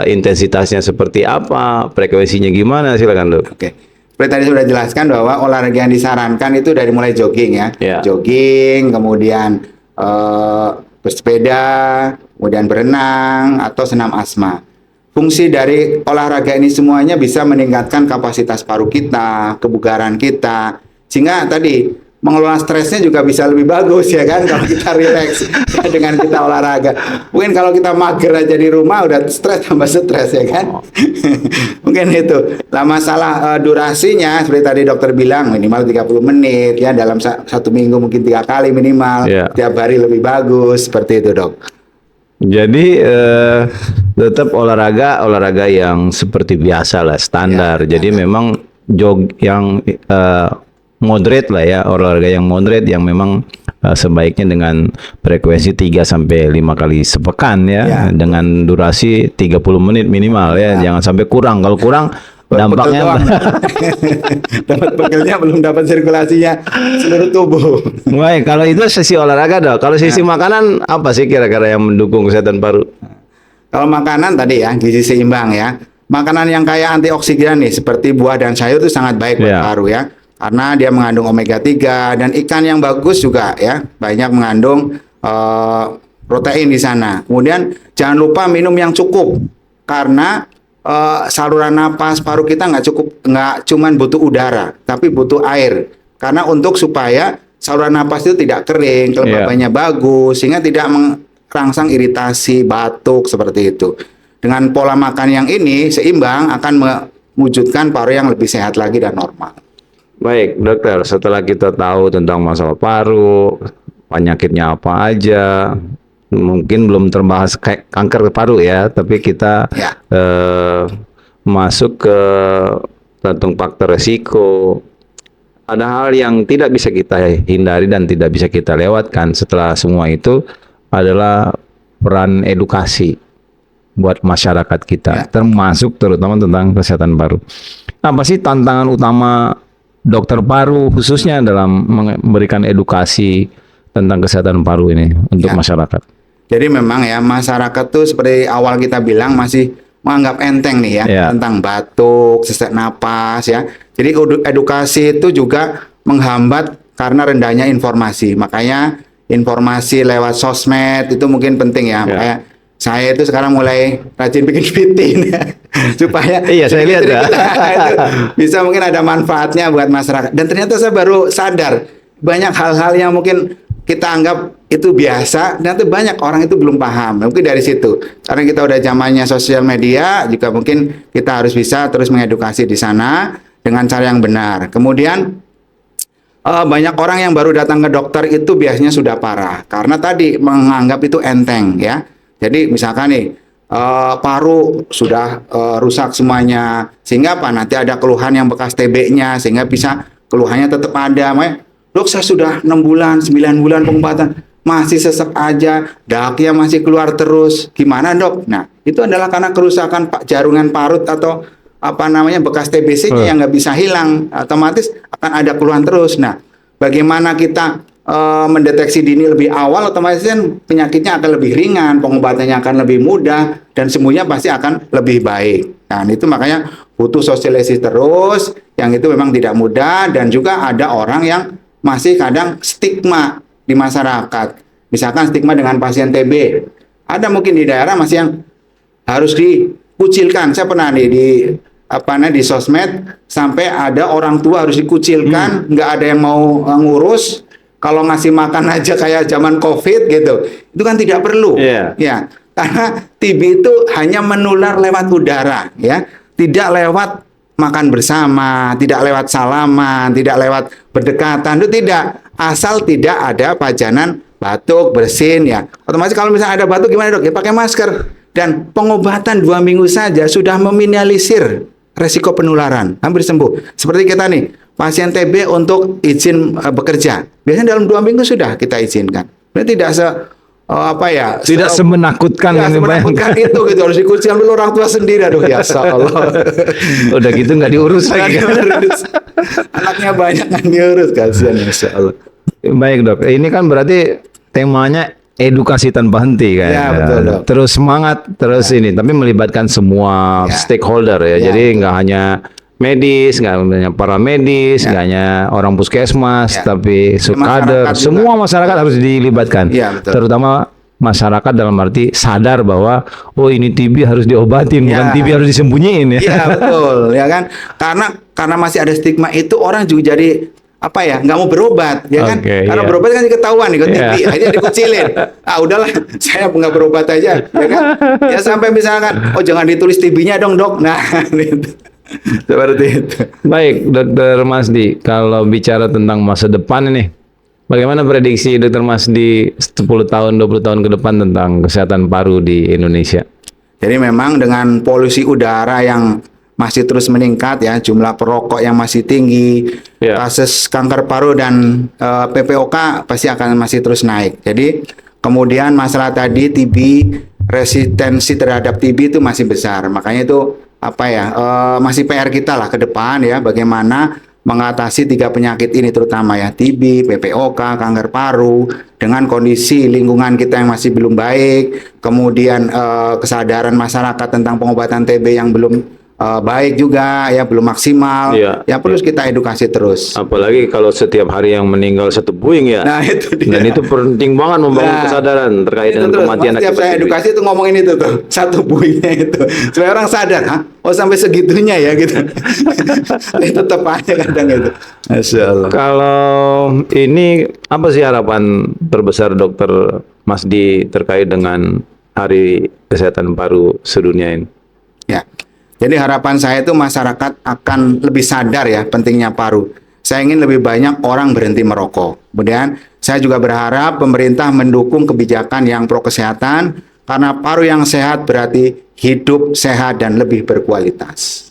intensitasnya seperti apa, frekuensinya gimana, silakan Dok. Oke. Seperti tadi sudah jelaskan bahwa olahraga yang disarankan itu dari mulai jogging ya. Jogging, kemudian bersepeda, kemudian berenang atau senam asma. Fungsi dari olahraga ini semuanya bisa meningkatkan kapasitas paru kita, kebugaran kita, sehingga tadi mengelola stresnya juga bisa lebih bagus ya kan kalau kita rileks ya, dengan kita olahraga. Mungkin kalau kita mager aja di rumah udah stres tambah stres ya kan. Mungkin itu. Lah masalah durasinya seperti tadi dokter bilang minimal 30 menit ya dalam satu minggu mungkin 3 kali minimal. Tiap hari lebih bagus seperti itu, Dok. Jadi tetap olahraga yang seperti biasa lah, standar. Jadi memang yang moderate lah ya, olahraga yang moderate yang memang sebaiknya dengan frekuensi 3 sampai 5 kali sepekan ya, dengan durasi 30 menit minimal ya, jangan sampai kurang. Kalau kurang Dampaknya dapat pegelnya belum dapat sirkulasinya seluruh tubuh. baik, kalau itu sisi olahraga dong. Kalau sisi makanan apa sih kira-kira yang mendukung kesehatan paru? Kalau makanan tadi ya gizi seimbang ya. Makanan yang kaya antioksidan nih seperti buah dan sayur itu sangat baik buat Ya. paru ya. Karena dia mengandung omega 3 dan ikan yang bagus juga ya, banyak mengandung protein di sana. Kemudian jangan lupa minum yang cukup karena saluran napas paru kita nggak cuman butuh udara, tapi butuh air. Karena untuk supaya saluran napas itu tidak kering, kelembabannya bagus, sehingga tidak merangsang iritasi, batuk seperti itu. Dengan pola makan yang ini seimbang akan mewujudkan paru yang lebih sehat lagi dan normal. Baik, dokter, setelah kita tahu tentang masalah paru, penyakitnya apa aja, mungkin belum terbahas kayak kanker paru ya, tapi kita Ya. masuk ke tentang faktor resiko. Ada hal yang tidak bisa kita hindari dan tidak bisa kita lewatkan. Setelah semua itu adalah peran edukasi buat masyarakat kita, termasuk terutama tentang kesehatan paru. Apa sih tantangan utama dokter paru khususnya dalam memberikan edukasi tentang kesehatan paru ini untuk masyarakat? Jadi memang ya masyarakat tuh seperti awal kita bilang masih menganggap enteng nih ya tentang batuk, sesak napas ya. Jadi edukasi itu juga menghambat karena rendahnya informasi. Makanya informasi lewat sosmed itu mungkin penting ya. Makanya saya itu sekarang mulai rajin bikin VT ya. Supaya saya lihat ya. itu bisa mungkin ada manfaatnya buat masyarakat. Dan ternyata saya baru sadar banyak hal-hal yang mungkin kita anggap itu biasa, dan banyak orang itu belum paham. Mungkin dari situ. Karena kita udah zamannya sosial media, juga mungkin kita harus bisa terus mengedukasi di sana dengan cara yang benar. Kemudian banyak orang yang baru datang ke dokter itu biasanya sudah parah karena tadi menganggap itu enteng ya. Jadi misalkan nih paru sudah rusak semuanya, sehingga apa? Nanti ada keluhan yang bekas TB-nya, sehingga bisa keluhannya tetap ada. Makanya, dok saya sudah 6 bulan, 9 bulan pengobatan, masih sesek aja, daknya masih keluar terus. Gimana dok? Nah, itu adalah karena kerusakan jaringan parut atau apa namanya bekas TBC-nya yang nggak bisa hilang, otomatis akan ada keluhan terus. Nah, bagaimana kita mendeteksi dini lebih awal, otomatis kan penyakitnya akan lebih ringan, pengobatannya akan lebih mudah, dan sembuhnya pasti akan lebih baik. Nah, itu makanya butuh sosialisasi terus, yang itu memang tidak mudah, dan juga ada orang yang masih kadang stigma di masyarakat. Misalkan stigma dengan pasien TB. Ada mungkin di daerah masih yang harus dikucilkan. Saya pernah nih di sosmed sampai ada orang tua harus dikucilkan, nggak ada yang mau ngurus. Kalau ngasih makan aja kayak zaman COVID gitu, itu kan tidak perlu, ya. Karena TB itu hanya menular lewat udara, ya, tidak lewat makan bersama, tidak lewat salaman, tidak lewat berdekatan, itu tidak. Asal tidak ada pajanan batuk, bersin, ya. Otomatis kalau misalnya ada batuk gimana dok? Ya pakai masker. Dan pengobatan 2 minggu saja sudah meminimalisir resiko penularan, hampir sembuh. Seperti kita nih, pasien TB untuk izin bekerja, biasanya dalam 2 minggu sudah kita izinkan. Berarti tidak tidak semenakutkan yang semenakutkan itu gitu, harus dikucilkan dulu orang tua sendiri. Aduh ya Allah. Udah gitu nggak diurus lagi. Anaknya banyak nggak diurus, kasihan Masya Allah. Baik dok, ini kan berarti temanya edukasi tanpa henti kan. Ya, betul, dok. Terus semangat, terus ini, tapi melibatkan semua stakeholder ya. Jadi nggak hanya medis, nggak hanya para medis, nggak hanya orang puskesmas, tapi kader, semua masyarakat harus dilibatkan. Terutama masyarakat dalam arti sadar bahwa ini TB harus diobatin, bukan TB harus disembunyiin ya. Iya betul, ya kan? Karena masih ada stigma itu, orang juga jadi nggak mau berobat, ya kan? Karena berobat kan ketahuan nih, TB, akhirnya dikucilin. Udahlah, saya nggak berobat aja, ya kan? Ya sampai misalkan, jangan ditulis TB-nya dong dok. Nah, gitu. Seperti itu. Baik, Dokter Masdi, kalau bicara tentang masa depan ini, bagaimana prediksi Dokter Masdi 10 tahun, 20 tahun ke depan tentang kesehatan paru di Indonesia? Jadi memang dengan polusi udara yang masih terus meningkat ya, jumlah perokok yang masih tinggi, kasus kanker paru dan PPOK pasti akan masih terus naik. Jadi kemudian masalah tadi TB, resistensi terhadap TB itu masih besar. Makanya itu masih PR kita lah ke depan ya, bagaimana mengatasi 3 penyakit ini terutama ya, TB, PPOK, kanker paru, dengan kondisi lingkungan kita yang masih belum baik, kemudian kesadaran masyarakat tentang pengobatan TB yang belum baik juga ya, belum maksimal. Iya. Ya perlu kita edukasi terus. Apalagi kalau setiap hari yang meninggal 1 puing ya. Nah, itu dia. Dan itu penting banget membangun Nah, kesadaran terkait itu dengan terus. kematian Setiap saya akibat TB. edukasi itu ngomongin itu tuh, 1 buihnya itu. Supaya orang sadar, oh sampai segitunya ya gitu. Itu tetap aja kadang itu. Masya Allah. Kalau ini apa sih harapan terbesar Dokter Masdi terkait dengan Hari Kesehatan Paru Sedunia ini? Ya. Jadi harapan saya itu masyarakat akan lebih sadar ya pentingnya paru. Saya ingin lebih banyak orang berhenti merokok. Kemudian saya juga berharap pemerintah mendukung kebijakan yang pro kesehatan, karena paru yang sehat berarti hidup sehat dan lebih berkualitas.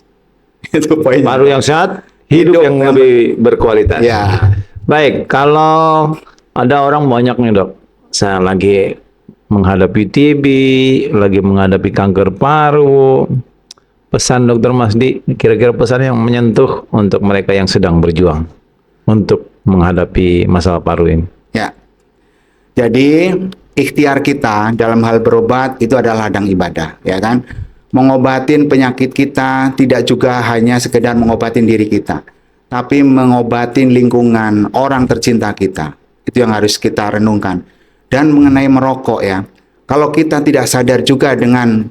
Itu poinnya. Paru yang sehat, hidup yang lebih berkualitas. Ya. Baik, kalau ada orang banyak nih Dok, saya lagi menghadapi TB, lagi menghadapi kanker paru. Pesan Dokter Masdi, kira-kira pesan yang menyentuh untuk mereka yang sedang berjuang untuk menghadapi masalah paru ini. Ya. Jadi ikhtiar kita dalam hal berobat itu adalah ladang ibadah, ya kan? Mengobatin penyakit kita tidak juga hanya sekedar mengobatin diri kita, tapi mengobatin lingkungan, orang tercinta kita. Itu yang harus kita renungkan. Dan mengenai merokok ya, kalau kita tidak sadar juga dengan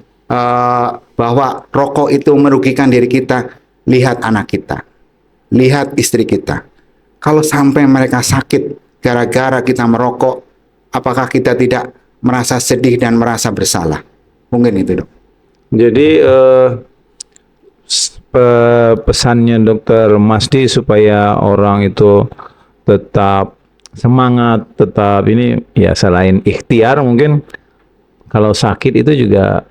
bahwa rokok itu merugikan diri kita, lihat anak kita, lihat istri kita. Kalau sampai mereka sakit gara-gara kita merokok, apakah kita tidak merasa sedih dan merasa bersalah? Mungkin itu, Dok. Jadi pesannya Dokter Masdi supaya orang itu tetap semangat, tetap ini ya, selain ikhtiar mungkin kalau sakit itu juga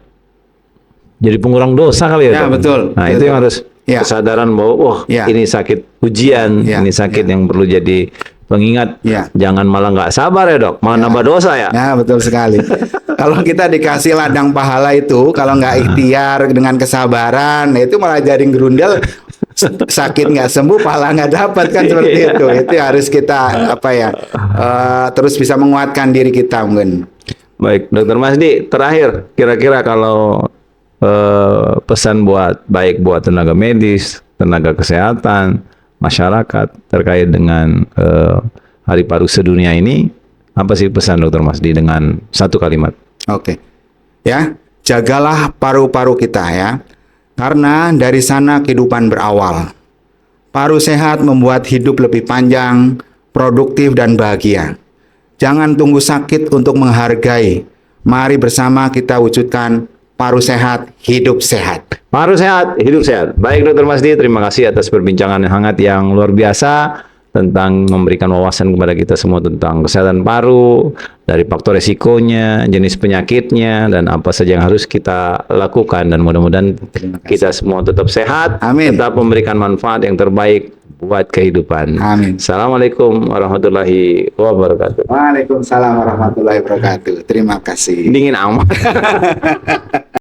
jadi pengurang dosa kali ya, Ya, Dok? betul. Nah, itu yang harus Ya. kesadaran bahwa Ya. ini sakit ujian, Ya. ini sakit Ya. yang perlu jadi pengingat. Ya. Jangan malah nggak sabar ya, Dok, malah nambah dosa ya. Ya, betul sekali. Kalau kita dikasih ladang pahala itu, kalau nggak ikhtiar dengan kesabaran, itu malah jadi gerundel, sakit nggak sembuh, pahala nggak dapat kan, seperti itu. Itu harus kita terus bisa menguatkan diri kita mungkin. Baik, Dokter Masdi, terakhir kira-kira kalau pesan buat tenaga medis, tenaga kesehatan, masyarakat terkait dengan Hari Paru Sedunia ini, apa sih pesan Dokter Masdi dengan 1 kalimat? Oke. Ya, jagalah paru-paru kita ya. Karena dari sana kehidupan berawal. Paru sehat membuat hidup lebih panjang, produktif dan bahagia. Jangan tunggu sakit untuk menghargai. Mari bersama kita wujudkan paru sehat, hidup sehat. Paru sehat, hidup sehat. Baik Dokter Masdi, terima kasih atas perbincangan yang hangat yang luar biasa tentang memberikan wawasan kepada kita semua tentang kesehatan paru, dari faktor resikonya, jenis penyakitnya, dan apa saja yang harus kita lakukan. Dan mudah-mudahan kita semua tetap sehat, Amin. tetap memberikan manfaat yang terbaik buat kehidupan. Amin. Assalamualaikum warahmatullahi wabarakatuh. Waalaikumsalam warahmatullahi wabarakatuh. Terima kasih. Dingin amat.